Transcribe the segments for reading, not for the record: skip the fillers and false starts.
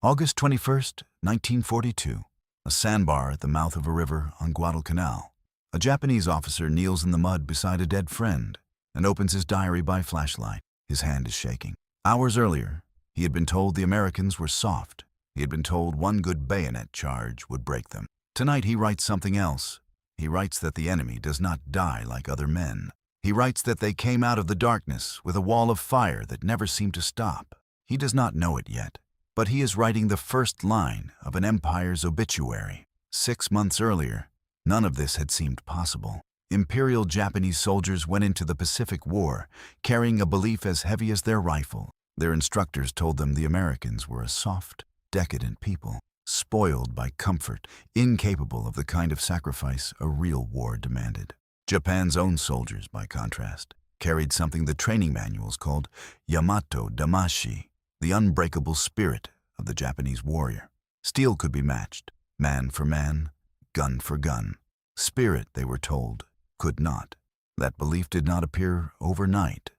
August 21st, 1942. A sandbar at the mouth of a river on Guadalcanal. A Japanese officer kneels in the mud beside a dead friend and opens his diary by flashlight. His hand is shaking. Hours earlier, he had been told the Americans were soft. He had been told one good bayonet charge would break them. Tonight he writes something else. He writes that the enemy does not die like other men. He writes that they came out of the darkness with a wall of fire that never seemed to stop. He does not know it yet, but he is writing the first line of an empire's obituary. 6 months earlier, none of this had seemed possible. Imperial Japanese soldiers went into the Pacific War carrying a belief as heavy as their rifle. Their instructors told them the Americans were a soft, decadent people, spoiled by comfort, incapable of the kind of sacrifice a real war demanded. Japan's own soldiers, by contrast, carried something the training manuals called Yamato Damashii, the unbreakable spirit of the Japanese warrior. Steel could be matched, man for man, gun for gun. Spirit, they were told, could not. That belief did not appear overnight.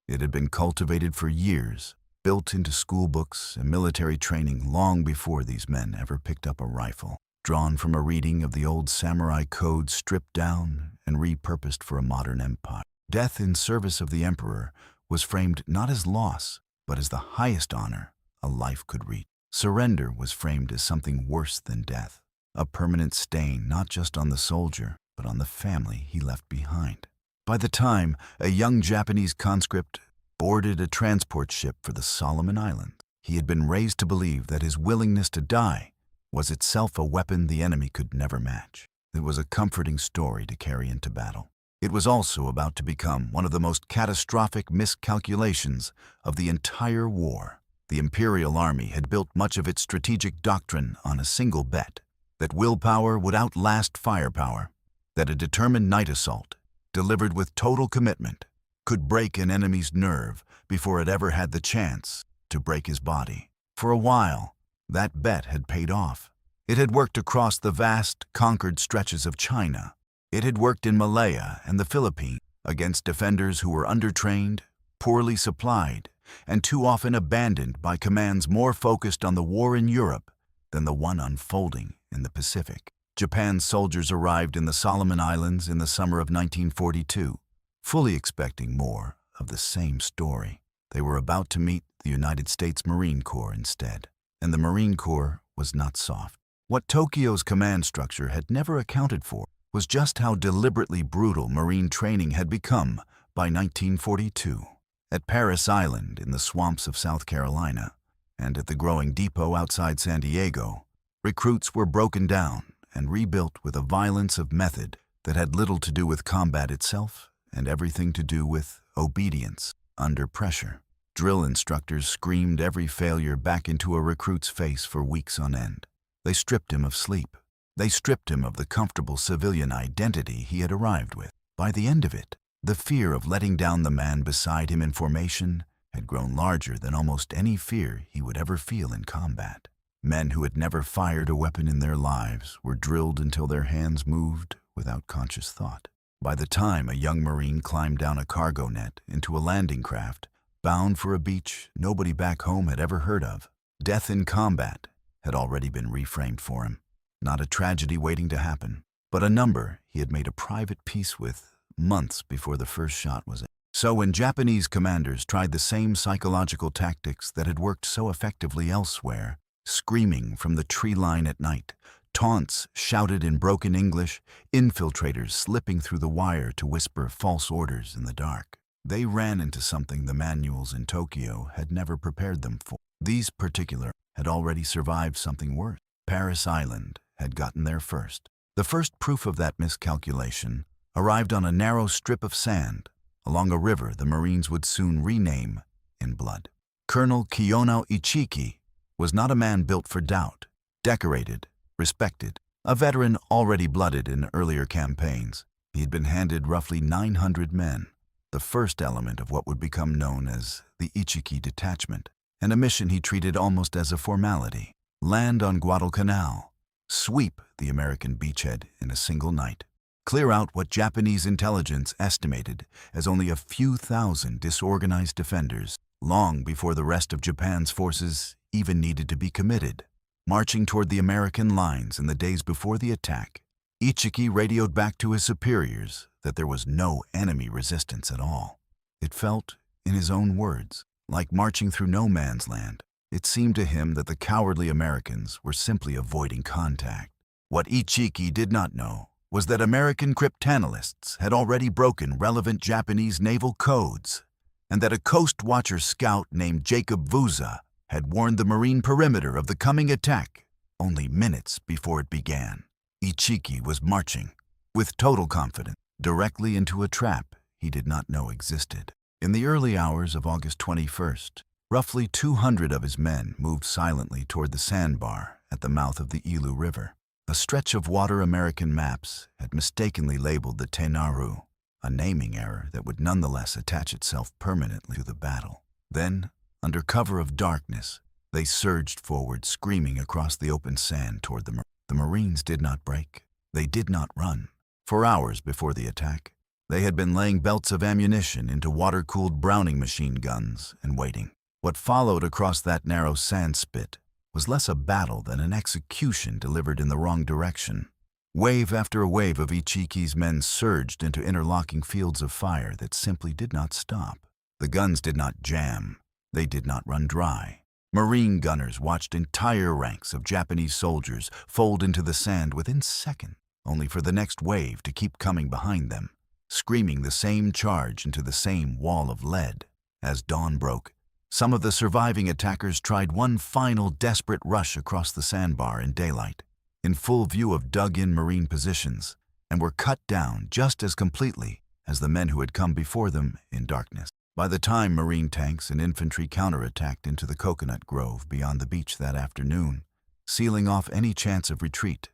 It had been cultivated for years, built into school books and military training long before these men ever picked up a rifle, drawn from a reading of the old samurai code stripped down and repurposed for a modern empire. Death in service of the emperor was framed not as loss, but as the highest honor a life could reach. Surrender was framed as something worse than death, a permanent stain not just on the soldier, but on the family he left behind. By the time a young Japanese conscript boarded a transport ship for the Solomon Islands, he had been raised to believe that his willingness to die was itself a weapon the enemy could never match. It was a comforting story to carry into battle. It was also about to become one of the most catastrophic miscalculations of the entire war. The Imperial Army had built much of its strategic doctrine on a single bet, that willpower would outlast firepower, that a determined night assault, delivered with total commitment, could break an enemy's nerve before it ever had the chance to break his body. For a while, that bet had paid off. It had worked across the vast, conquered stretches of China. It had worked in Malaya and the Philippines against defenders who were undertrained, poorly supplied, and too often abandoned by commands more focused on the war in Europe than the one unfolding in the Pacific. Japan's soldiers arrived in the Solomon Islands in the summer of 1942, fully expecting more of the same story. They were about to meet the United States Marine Corps instead, and the Marine Corps was not soft. What Tokyo's command structure had never accounted for was just how deliberately brutal Marine training had become by 1942. At Parris Island in the swamps of South Carolina, and at the growing depot outside San Diego, recruits were broken down and rebuilt with a violence of method that had little to do with combat itself and everything to do with obedience under pressure. Drill instructors screamed every failure back into a recruit's face for weeks on end. They stripped him of sleep. They stripped him of the comfortable civilian identity he had arrived with. By the end of it, the fear of letting down the man beside him in formation had grown larger than almost any fear he would ever feel in combat. Men who had never fired a weapon in their lives were drilled until their hands moved without conscious thought. By the time a young Marine climbed down a cargo net into a landing craft, bound for a beach nobody back home had ever heard of, death in combat had already been reframed for him. Not a tragedy waiting to happen, but a number he had made a private peace with months before the first shot was in. So when Japanese commanders tried the same psychological tactics that had worked so effectively elsewhere, screaming from the tree line at night, taunts shouted in broken English, infiltrators slipping through the wire to whisper false orders in the dark, they ran into something the manuals in Tokyo had never prepared them for. These particular had already survived something worse. Parris Island had gotten there first. The first proof of that miscalculation arrived on a narrow strip of sand along a river the Marines would soon rename in blood. Colonel Kiyono Ichiki was not a man built for doubt, decorated, respected, a veteran already blooded in earlier campaigns. He had been handed roughly 900 men, the first element of what would become known as the Ichiki detachment, and a mission he treated almost as a formality. Land on Guadalcanal, sweep the American beachhead in a single night, clear out what Japanese intelligence estimated as only a few thousand disorganized defenders, long before the rest of Japan's forces even needed to be committed. Marching toward the American lines in the days before the attack, Ichiki radioed back to his superiors that there was no enemy resistance at all. It felt, in his own words, like marching through no man's land. It seemed to him that the cowardly Americans were simply avoiding contact. What Ichiki did not know was that American cryptanalysts had already broken relevant Japanese naval codes, and that a Coast Watcher scout named Jacob Vuza had warned the marine perimeter of the coming attack only minutes before it began. Ichiki was marching, with total confidence, directly into a trap he did not know existed. In the early hours of August 21st, roughly 200 of his men moved silently toward the sandbar at the mouth of the Ilu River. A stretch of water American maps had mistakenly labeled the Tenaru, a naming error that would nonetheless attach itself permanently to the battle. Then, under cover of darkness, they surged forward, screaming across the open sand toward the Marines. The Marines did not break. They did not run. For hours before the attack, they had been laying belts of ammunition into water-cooled Browning machine guns and waiting. What followed across that narrow sand spit was less a battle than an execution delivered in the wrong direction. Wave after wave of Ichiki's men surged into interlocking fields of fire that simply did not stop. The guns did not jam. They did not run dry. Marine gunners watched entire ranks of Japanese soldiers fold into the sand within seconds, only for the next wave to keep coming behind them, screaming the same charge into the same wall of lead. As dawn broke, some of the surviving attackers tried one final desperate rush across the sandbar in daylight, in full view of dug-in Marine positions, and were cut down just as completely as the men who had come before them in darkness. By the time Marine tanks and infantry counterattacked into the coconut grove beyond the beach that afternoon, sealing off any chance of retreat,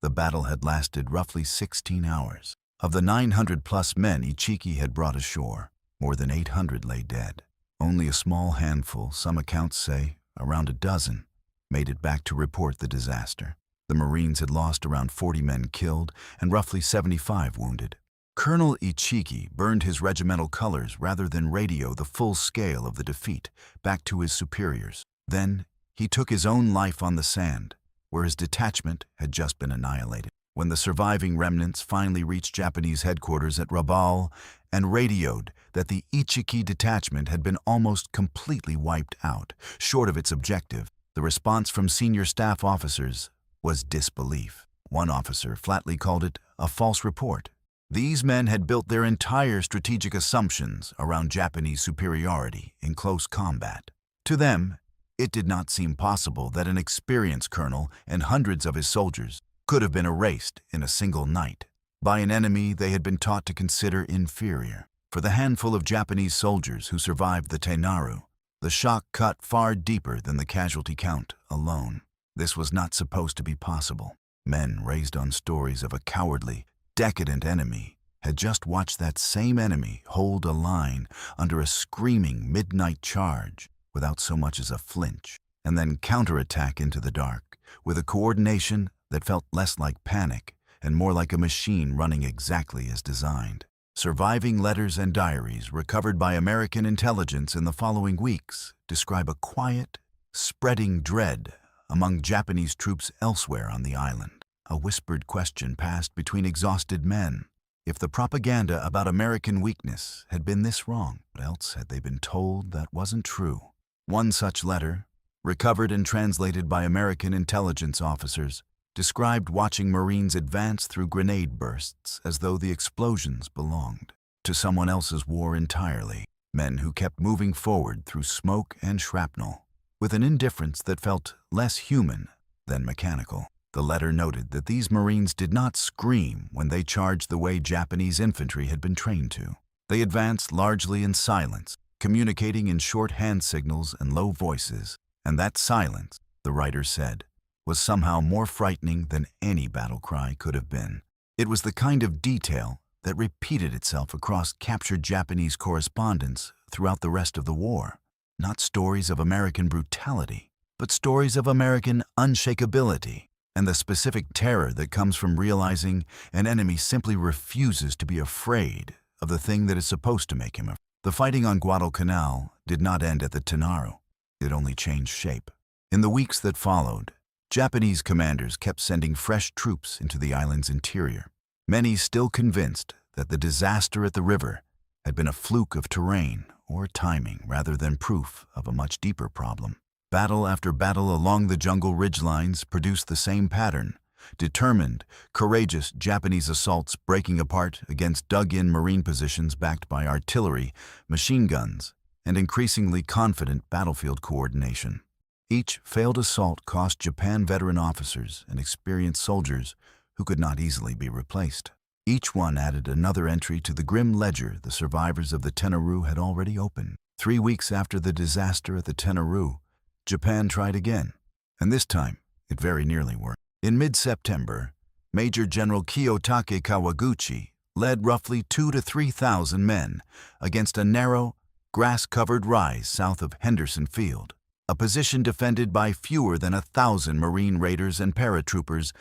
the battle had lasted roughly 16 hours. Of the 900-plus men Ichiki had brought ashore, more than 800 lay dead. Only a small handful, some accounts say around a dozen, made it back to report the disaster. The Marines had lost around 40 men killed and roughly 75 wounded. Colonel Ichiki burned his regimental colors rather than radio the full scale of the defeat back to his superiors. Then he took his own life on the sand, where his detachment had just been annihilated. When the surviving remnants finally reached Japanese headquarters at Rabaul and radioed that the Ichiki detachment had been almost completely wiped out, short of its objective, the response from senior staff officers was disbelief. One officer flatly called it a false report. These men had built their entire strategic assumptions around Japanese superiority in close combat. To them, it did not seem possible that an experienced colonel and hundreds of his soldiers could have been erased in a single night by an enemy they had been taught to consider inferior. For the handful of Japanese soldiers who survived the Tenaru, the shock cut far deeper than the casualty count alone. This was not supposed to be possible. Men raised on stories of a cowardly, decadent enemy had just watched that same enemy hold a line under a screaming midnight charge without so much as a flinch, and then counterattack into the dark with a coordination that felt less like panic and more like a machine running exactly as designed. Surviving letters and diaries recovered by American intelligence in the following weeks describe a quiet, spreading dread among Japanese troops elsewhere on the island. A whispered question passed between exhausted men. If the propaganda about American weakness had been this wrong, what else had they been told that wasn't true? One such letter, recovered and translated by American intelligence officers, described watching Marines advance through grenade bursts as though the explosions belonged to someone else's war entirely. Men who kept moving forward through smoke and shrapnel, with an indifference that felt less human than mechanical. The letter noted that these Marines did not scream when they charged the way Japanese infantry had been trained to. They advanced largely in silence, communicating in short hand signals and low voices, and that silence, the writer said, was somehow more frightening than any battle cry could have been. It was the kind of detail that repeated itself across captured Japanese correspondence throughout the rest of the war. Not stories of American brutality, but stories of American unshakability, and the specific terror that comes from realizing an enemy simply refuses to be afraid of the thing that is supposed to make him afraid. The fighting on Guadalcanal did not end at the Tenaru. It only changed shape. In the weeks that followed, Japanese commanders kept sending fresh troops into the island's interior, many still convinced that the disaster at the river had been a fluke of terrain or timing rather than proof of a much deeper problem. Battle after battle along the jungle ridgelines produced the same pattern: determined, courageous Japanese assaults breaking apart against dug-in marine positions backed by artillery, machine guns, and increasingly confident battlefield coordination. Each failed assault cost Japan veteran officers and experienced soldiers who could not easily be replaced. Each one added another entry to the grim ledger the survivors of the Tenaru had already opened. 3 weeks after the disaster at the Tenaru, Japan tried again, and this time it very nearly worked. In mid-September, Major General Kiyotake Kawaguchi led roughly 2,000 to 3,000 men against a narrow, grass-covered rise south of Henderson Field, a position defended by fewer than 1,000 Marine raiders and paratroopers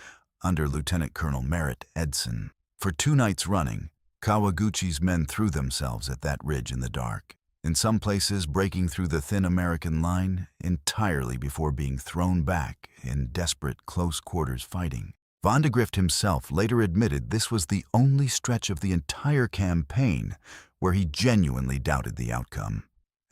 under Lieutenant Colonel Merritt Edson. For 2 nights running, Kawaguchi's men threw themselves at that ridge in the dark, in some places breaking through the thin American line entirely before being thrown back in desperate close-quarters fighting. Vandegrift himself later admitted this was the only stretch of the entire campaign where he genuinely doubted the outcome.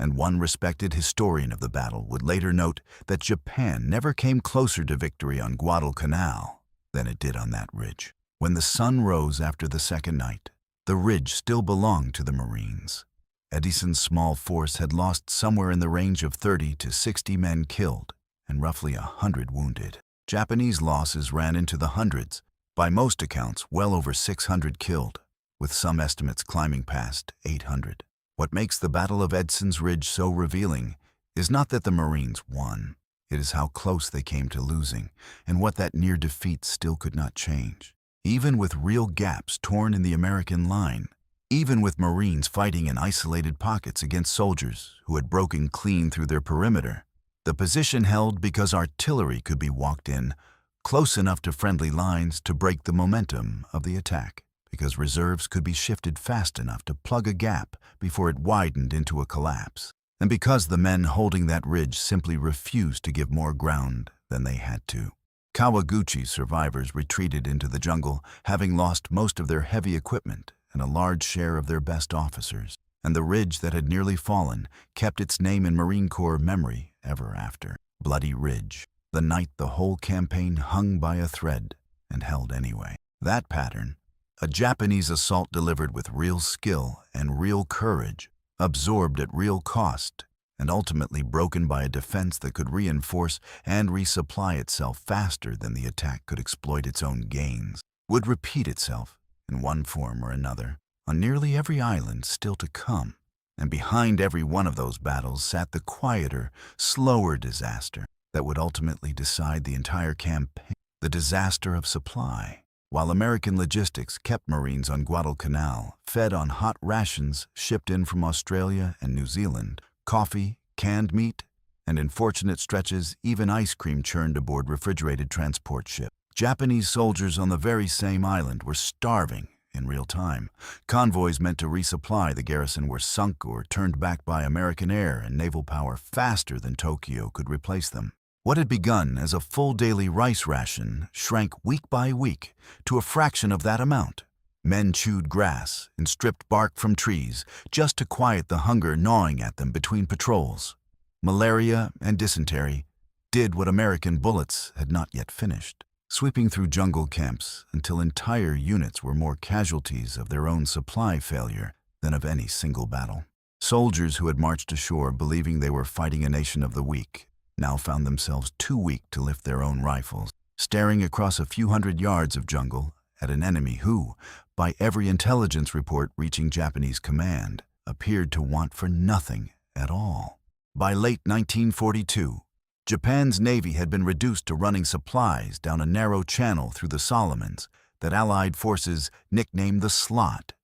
And one respected historian of the battle would later note that Japan never came closer to victory on Guadalcanal than it did on that ridge. When the sun rose after the second night, the ridge still belonged to the Marines. Edson's small force had lost somewhere in the range of 30 to 60 men killed and roughly 100 wounded. Japanese losses ran into the hundreds, by most accounts well over 600 killed, with some estimates climbing past 800. What makes the Battle of Edson's Ridge so revealing is not that the Marines won. It is how close they came to losing and what that near defeat still could not change. Even with real gaps torn in the American line, even with Marines fighting in isolated pockets against soldiers who had broken clean through their perimeter, the position held because artillery could be walked in close enough to friendly lines to break the momentum of the attack, because reserves could be shifted fast enough to plug a gap before it widened into a collapse, and because the men holding that ridge simply refused to give more ground than they had to. Kawaguchi's survivors retreated into the jungle, having lost most of their heavy equipment and a large share of their best officers, and the ridge that had nearly fallen kept its name in Marine Corps memory ever after. Bloody Ridge, the night the whole campaign hung by a thread and held anyway. That pattern, a Japanese assault delivered with real skill and real courage, absorbed at real cost, and ultimately broken by a defense that could reinforce and resupply itself faster than the attack could exploit its own gains, would repeat itself in one form or another on nearly every island still to come. And behind every one of those battles sat the quieter, slower disaster that would ultimately decide the entire campaign, the disaster of supply. While American logistics kept Marines on Guadalcanal fed on hot rations shipped in from Australia and New Zealand, coffee, canned meat, and in fortunate stretches, even ice cream churned aboard refrigerated transport ships. Japanese soldiers on the very same island were starving in real time. Convoys meant to resupply the garrison were sunk or turned back by American air and naval power faster than Tokyo could replace them. What had begun as a full daily rice ration shrank week by week to a fraction of that amount. Men chewed grass and stripped bark from trees just to quiet the hunger gnawing at them between patrols. Malaria and dysentery did what American bullets had not yet finished, sweeping through jungle camps until entire units were more casualties of their own supply failure than of any single battle. Soldiers who had marched ashore believing they were fighting a nation of the weak now found themselves too weak to lift their own rifles, staring across a few hundred yards of jungle at an enemy who, by every intelligence report reaching Japanese command, appeared to want for nothing at all. By late 1942, Japan's navy had been reduced to running supplies down a narrow channel through the Solomons that Allied forces nicknamed the Slot,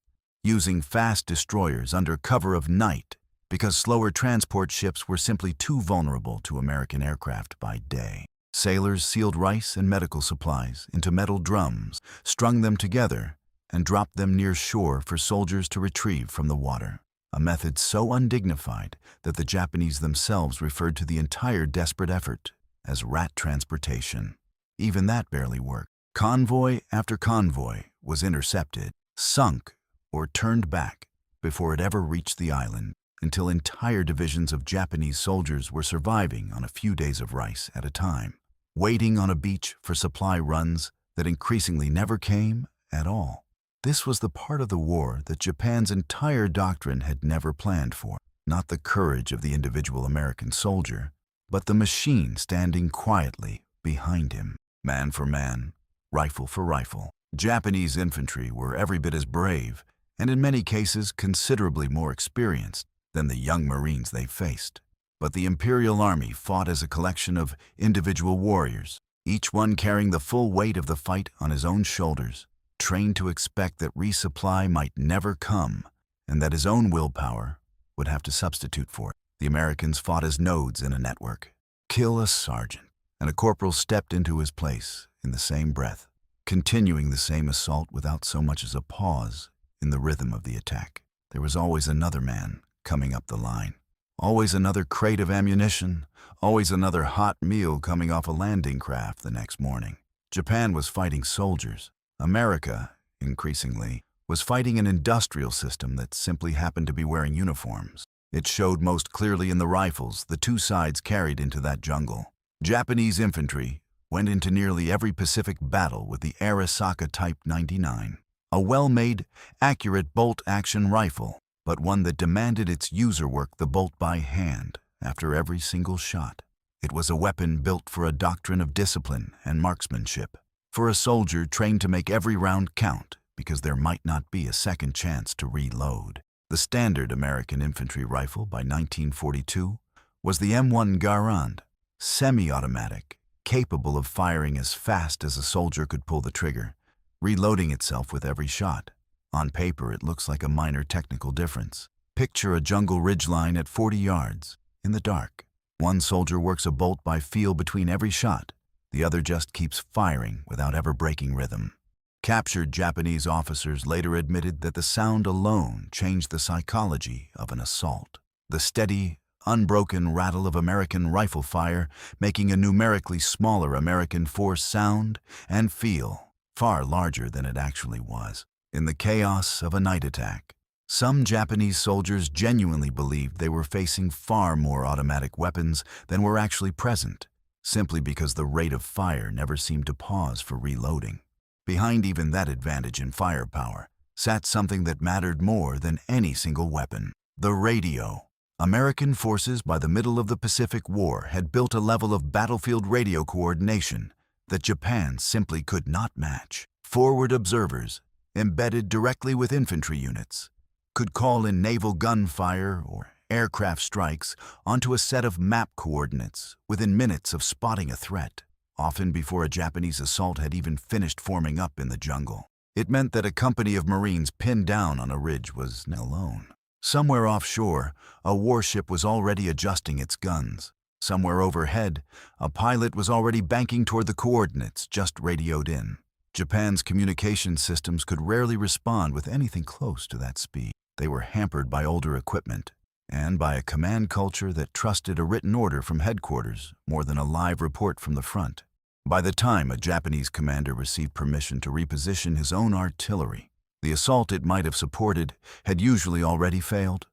using fast destroyers under cover of night because slower transport ships were simply too vulnerable to American aircraft by day. Sailors sealed rice and medical supplies into metal drums, strung them together, and dropped them near shore for soldiers to retrieve from the water, a method so undignified that the Japanese themselves referred to the entire desperate effort as rat transportation. Even that barely worked. Convoy after convoy was intercepted, sunk, or turned back before it ever reached the island, until entire divisions of Japanese soldiers were surviving on a few days of rice at a time, waiting on a beach for supply runs that increasingly never came at all. This was the part of the war that Japan's entire doctrine had never planned for. Not the courage of the individual American soldier, but the machine standing quietly behind him. Man for man, rifle for rifle. Japanese infantry were every bit as brave, and in many cases considerably more experienced than the young Marines they faced. But the Imperial Army fought as a collection of individual warriors, each one carrying the full weight of the fight on his own shoulders, trained to expect that resupply might never come, and that his own willpower would have to substitute for it. The Americans fought as nodes in a network. Kill a sergeant, and a corporal stepped into his place in the same breath, continuing the same assault without so much as a pause in the rhythm of the attack. There was always another man coming up the line, always another crate of ammunition, always another hot meal coming off a landing craft the next morning. Japan was fighting soldiers. America, increasingly, was fighting an industrial system that simply happened to be wearing uniforms. It showed most clearly in the rifles the two sides carried into that jungle. Japanese infantry went into nearly every Pacific battle with the Arisaka Type 99, a well-made, accurate bolt-action rifle, but one that demanded its user work the bolt by hand after every single shot. It was a weapon built for a doctrine of discipline and marksmanship, for a soldier trained to make every round count because there might not be a second chance to reload. The standard American infantry rifle by 1942 was the M1 Garand, semi-automatic, capable of firing as fast as a soldier could pull the trigger, reloading itself with every shot. On paper, it looks like a minor technical difference. Picture a jungle ridgeline at 40 yards, in the dark. One soldier works a bolt by feel between every shot. The other just keeps firing without ever breaking rhythm. Captured Japanese officers later admitted that the sound alone changed the psychology of an assault. The steady, unbroken rattle of American rifle fire making a numerically smaller American force sound and feel far larger than it actually was. In the chaos of a night attack, some Japanese soldiers genuinely believed they were facing far more automatic weapons than were actually present, simply because the rate of fire never seemed to pause for reloading. Behind even that advantage in firepower sat something that mattered more than any single weapon: the radio. American forces by the middle of the Pacific War had built a level of battlefield radio coordination that Japan simply could not match. Forward observers, embedded directly with infantry units, could call in naval gunfire or aircraft strikes onto a set of map coordinates within minutes of spotting a threat, often before a Japanese assault had even finished forming up in the jungle. It meant that a company of Marines pinned down on a ridge was not alone. Somewhere offshore, a warship was already adjusting its guns. Somewhere overhead, a pilot was already banking toward the coordinates just radioed in. Japan's communication systems could rarely respond with anything close to that speed. They were hampered by older equipment and by a command culture that trusted a written order from headquarters more than a live report from the front. By the time a Japanese commander received permission to reposition his own artillery, the assault it might have supported had usually already failed.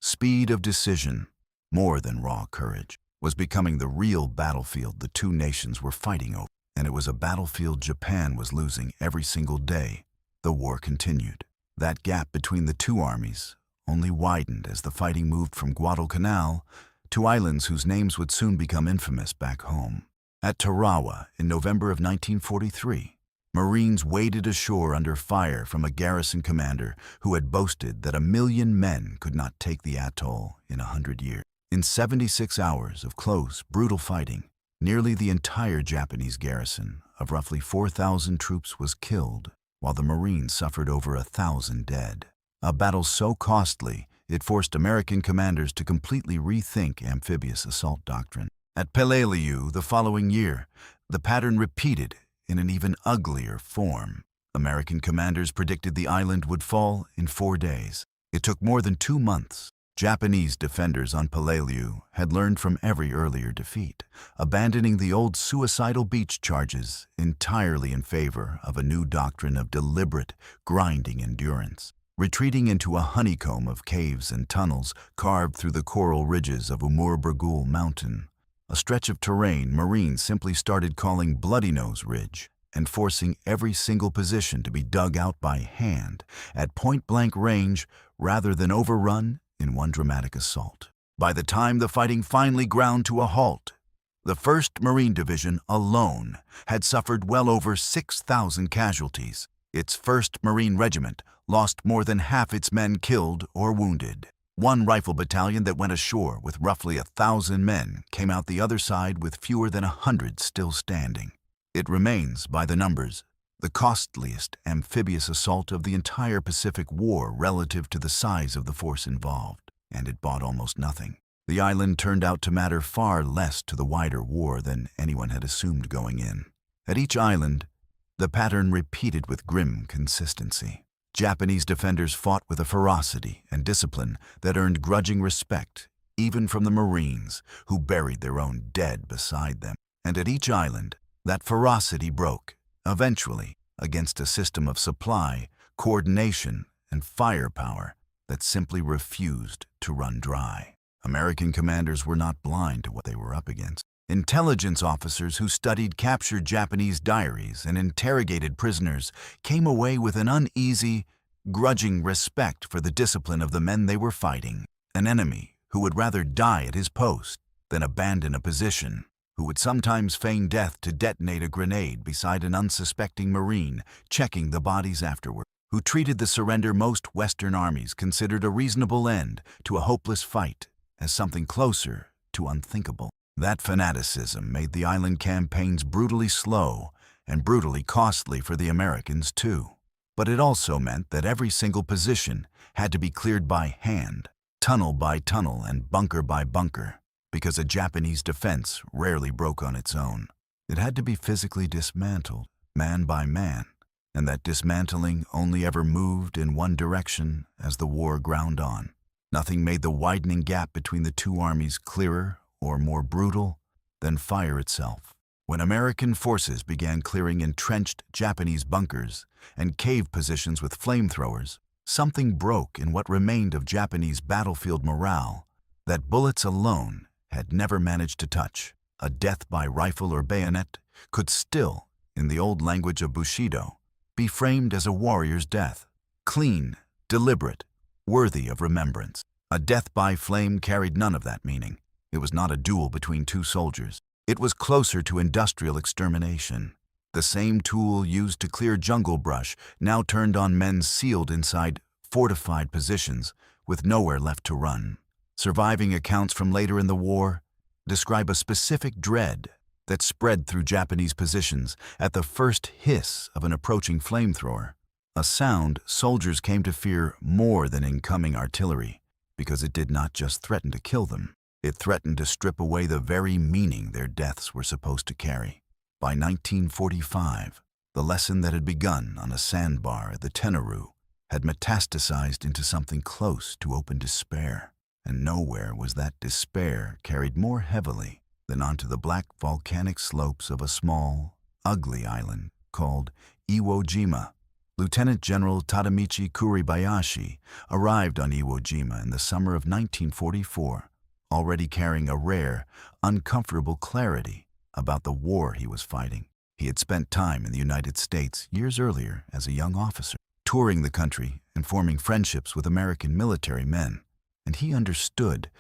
Speed of decision, more than raw courage, was becoming the real battlefield the two nations were fighting over, and it was a battlefield Japan was losing every single day the war continued. That gap between the two armies only widened as the fighting moved from Guadalcanal to islands whose names would soon become infamous back home. At Tarawa in November of 1943, Marines waded ashore under fire from a garrison commander who had boasted that 1 million men could not take the atoll in 100 years. In 76 hours of close, brutal fighting, nearly the entire Japanese garrison of roughly 4,000 troops was killed, while the Marines suffered over 1,000 dead. A battle so costly, it forced American commanders to completely rethink amphibious assault doctrine. At Peleliu the following year, the pattern repeated in an even uglier form. American commanders predicted the island would fall in 4 days. It took more than 2 months. Japanese defenders on Peleliu had learned from every earlier defeat, abandoning the old suicidal beach charges entirely in favor of a new doctrine of deliberate, grinding endurance. Retreating into a honeycomb of caves and tunnels carved through the coral ridges of Umur Mountain, a stretch of terrain Marines simply started calling Bloody Nose Ridge, and forcing every single position to be dug out by hand at point-blank range rather than overrun in one dramatic assault. By the time the fighting finally ground to a halt, the 1st Marine Division alone had suffered well over 6,000 casualties. Its 1st Marine Regiment lost more than half its men killed or wounded. One rifle battalion that went ashore with roughly 1,000 men came out the other side with fewer than 100 still standing. It remains, by the numbers, the costliest amphibious assault of the entire Pacific War relative to the size of the force involved, and it bought almost nothing. The island turned out to matter far less to the wider war than anyone had assumed going in. At each island, the pattern repeated with grim consistency. Japanese defenders fought with a ferocity and discipline that earned grudging respect, even from the Marines, who buried their own dead beside them. And at each island, that ferocity broke, eventually, against a system of supply, coordination, and firepower that simply refused to run dry. American commanders were not blind to what they were up against. Intelligence officers who studied captured Japanese diaries and interrogated prisoners came away with an uneasy, grudging respect for the discipline of the men they were fighting. An enemy who would rather die at his post than abandon a position, who would sometimes feign death to detonate a grenade beside an unsuspecting Marine, checking the bodies afterward, who treated the surrender most Western armies considered a reasonable end to a hopeless fight as something closer to unthinkable. That fanaticism made the island campaigns brutally slow and brutally costly for the Americans too. But it also meant that every single position had to be cleared by hand, tunnel by tunnel and bunker by bunker, because a Japanese defense rarely broke on its own. It had to be physically dismantled, man by man, and that dismantling only ever moved in one direction as the war ground on. Nothing made the widening gap between the two armies clearer or more brutal than fire itself. When American forces began clearing entrenched Japanese bunkers and cave positions with flamethrowers, something broke in what remained of Japanese battlefield morale that bullets alone had never managed to touch. A death by rifle or bayonet could still, in the old language of Bushido, be framed as a warrior's death, clean, deliberate, worthy of remembrance. A death by flame carried none of that meaning. It was not a duel between two soldiers. It was closer to industrial extermination. The same tool used to clear jungle brush now turned on men sealed inside fortified positions with nowhere left to run. Surviving accounts from later in the war describe a specific dread that spread through Japanese positions at the first hiss of an approaching flamethrower, a sound soldiers came to fear more than incoming artillery, because it did not just threaten to kill them, it threatened to strip away the very meaning their deaths were supposed to carry. By 1945, the lesson that had begun on a sandbar at the Tenaru had metastasized into something close to open despair. And nowhere was that despair carried more heavily than onto the black volcanic slopes of a small, ugly island called Iwo Jima. Lieutenant General Tadamichi Kuribayashi arrived on Iwo Jima in the summer of 1944, already carrying a rare, uncomfortable clarity about the war he was fighting. He had spent time in the United States years earlier as a young officer, touring the country and forming friendships with American military men. And he understood,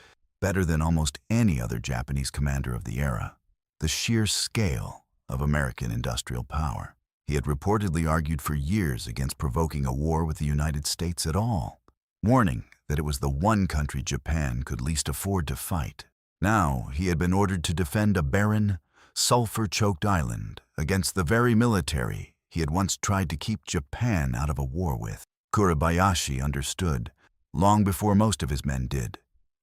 better than almost any other Japanese commander of the era, the sheer scale of American industrial power. He had reportedly argued for years against provoking a war with the United States at all, warning that it was the one country Japan could least afford to fight. Now he had been ordered to defend a barren, sulfur-choked island against the very military he had once tried to keep Japan out of a war with. Kuribayashi understood, long before most of his men did,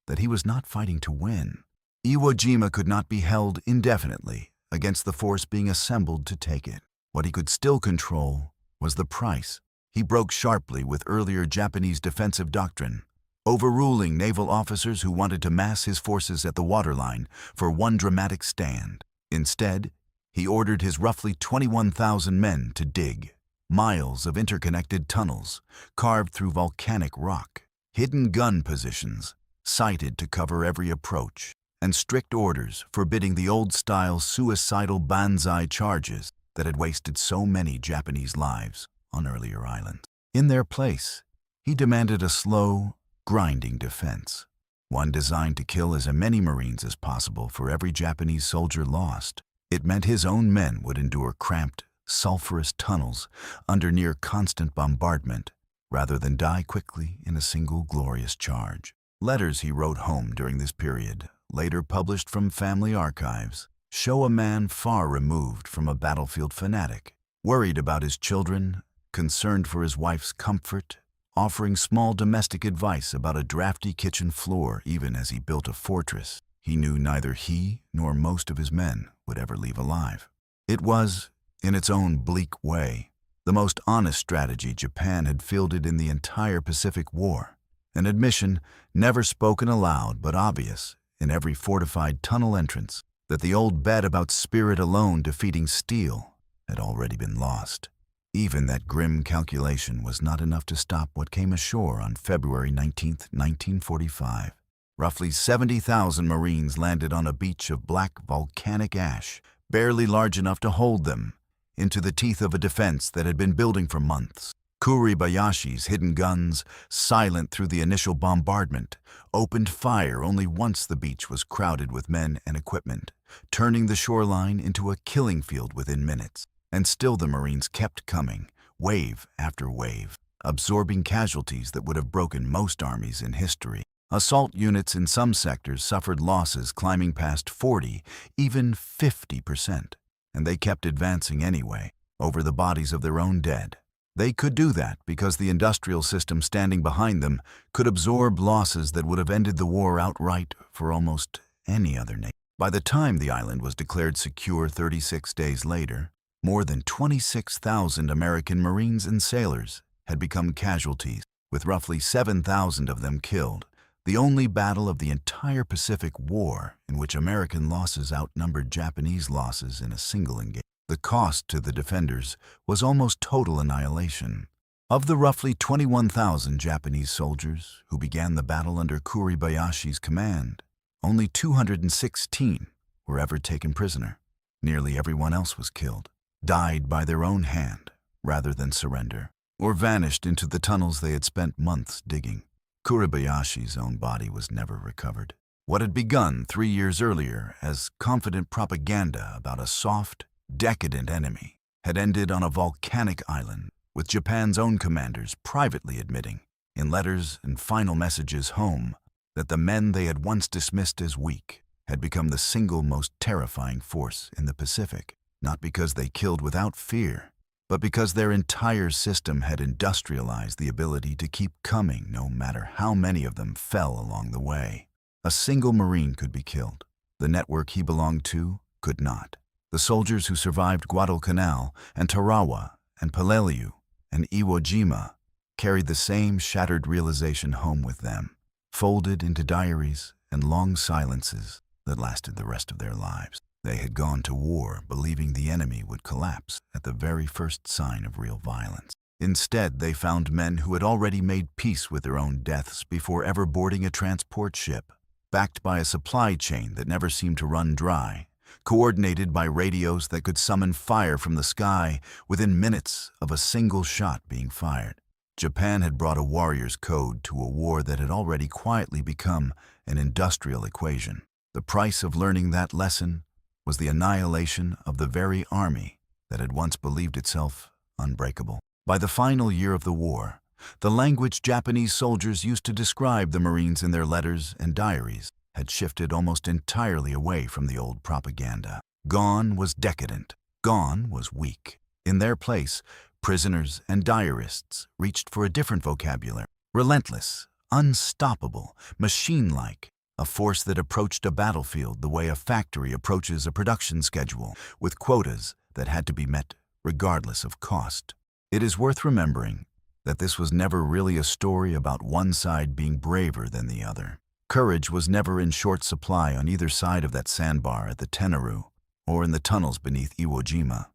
that he was not fighting to win. Iwo Jima could not be held indefinitely against the force being assembled to take it. What he could still control was the price. He broke sharply with earlier Japanese defensive doctrine, overruling naval officers who wanted to mass his forces at the waterline for one dramatic stand. Instead, he ordered his roughly 21,000 men to dig miles of interconnected tunnels carved through volcanic rock, hidden gun positions sighted to cover every approach, and strict orders forbidding the old-style suicidal banzai charges that had wasted so many Japanese lives on earlier islands. In their place, he demanded a slow, grinding defense, one designed to kill as many Marines as possible for every Japanese soldier lost. It meant his own men would endure cramped, sulfurous tunnels under near constant bombardment, rather than die quickly in a single glorious charge. Letters he wrote home during this period, later published from family archives, show a man far removed from a battlefield fanatic, worried about his children, concerned for his wife's comfort, offering small domestic advice about a drafty kitchen floor even as he built a fortress he knew neither he nor most of his men would ever leave alive. It was, in its own bleak way, the most honest strategy Japan had fielded in the entire Pacific War, an admission never spoken aloud but obvious in every fortified tunnel entrance that the old bet about spirit alone defeating steel had already been lost. Even that grim calculation was not enough to stop what came ashore on February 19, 1945. Roughly 70,000 Marines landed on a beach of black volcanic ash, barely large enough to hold them, into the teeth of a defense that had been building for months. Kuribayashi's hidden guns, silent through the initial bombardment, opened fire only once the beach was crowded with men and equipment, turning the shoreline into a killing field within minutes. And still the Marines kept coming, wave after wave, absorbing casualties that would have broken most armies in history. Assault units in some sectors suffered losses climbing past 40, even 50%, and they kept advancing anyway, over the bodies of their own dead. They could do that because the industrial system standing behind them could absorb losses that would have ended the war outright for almost any other nation. By the time the island was declared secure 36 days later, more than 26,000 American Marines and sailors had become casualties, with roughly 7,000 of them killed, the only battle of the entire Pacific War in which American losses outnumbered Japanese losses in a single engagement. The cost to the defenders was almost total annihilation. Of the roughly 21,000 Japanese soldiers who began the battle under Kuribayashi's command, only 216 were ever taken prisoner. Nearly everyone else was killed, died by their own hand rather than surrender, or vanished into the tunnels they had spent months digging. Kuribayashi's own body was never recovered. What had begun 3 years earlier as confident propaganda about a soft, decadent enemy had ended on a volcanic island, with Japan's own commanders privately admitting, in letters and final messages home, that the men they had once dismissed as weak had become the single most terrifying force in the Pacific, not because they killed without fear, but because their entire system had industrialized the ability to keep coming no matter how many of them fell along the way. A single Marine could be killed. The network he belonged to could not. The soldiers who survived Guadalcanal and Tarawa and Peleliu and Iwo Jima carried the same shattered realization home with them, folded into diaries and long silences that lasted the rest of their lives. They had gone to war believing the enemy would collapse at the very first sign of real violence. Instead, they found men who had already made peace with their own deaths before ever boarding a transport ship, backed by a supply chain that never seemed to run dry, coordinated by radios that could summon fire from the sky within minutes of a single shot being fired. Japan had brought a warrior's code to a war that had already quietly become an industrial equation. The price of learning that lesson was the annihilation of the very army that had once believed itself unbreakable. By the final year of the war, the language Japanese soldiers used to describe the Marines in their letters and diaries had shifted almost entirely away from the old propaganda. Gone was decadent. Gone was weak. In their place, prisoners and diarists reached for a different vocabulary. Relentless, unstoppable, machine-like, a force that approached a battlefield the way a factory approaches a production schedule, with quotas that had to be met regardless of cost. It is worth remembering that this was never really a story about one side being braver than the other. Courage was never in short supply on either side of that sandbar at the Tenaru or in the tunnels beneath Iwo Jima.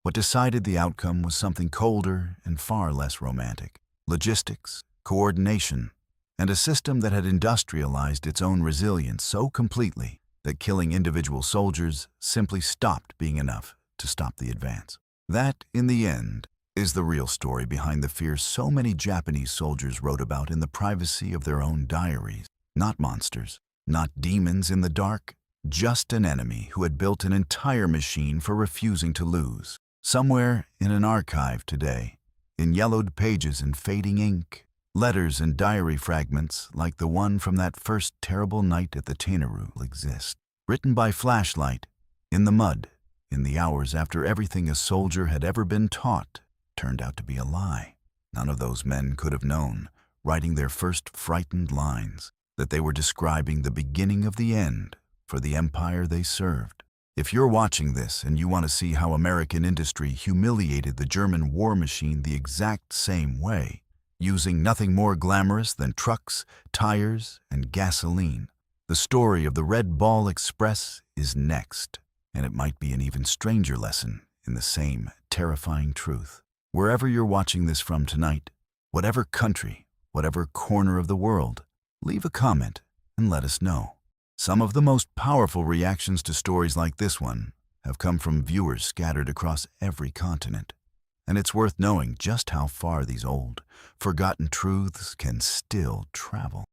What decided the outcome was something colder and far less romantic: logistics, coordination, and a system that had industrialized its own resilience so completely that killing individual soldiers simply stopped being enough to stop the advance. That, in the end, is the real story behind the fears so many Japanese soldiers wrote about in the privacy of their own diaries. Not monsters, not demons in the dark, just an enemy who had built an entire machine for refusing to lose. Somewhere in an archive today, in yellowed pages and fading ink, letters and diary fragments like the one from that first terrible night at the Tenaru exist. Written by flashlight, in the mud, in the hours after everything a soldier had ever been taught turned out to be a lie. None of those men could have known, writing their first frightened lines, that they were describing the beginning of the end for the empire they served. If you're watching this and you want to see how American industry humiliated the German war machine the exact same way, using nothing more glamorous than trucks, tires, and gasoline, the story of the Red Ball Express is next, and it might be an even stranger lesson in the same terrifying truth. Wherever you're watching this from tonight, whatever country, whatever corner of the world, leave a comment and let us know. Some of the most powerful reactions to stories like this one have come from viewers scattered across every continent. And it's worth knowing just how far these old, forgotten truths can still travel.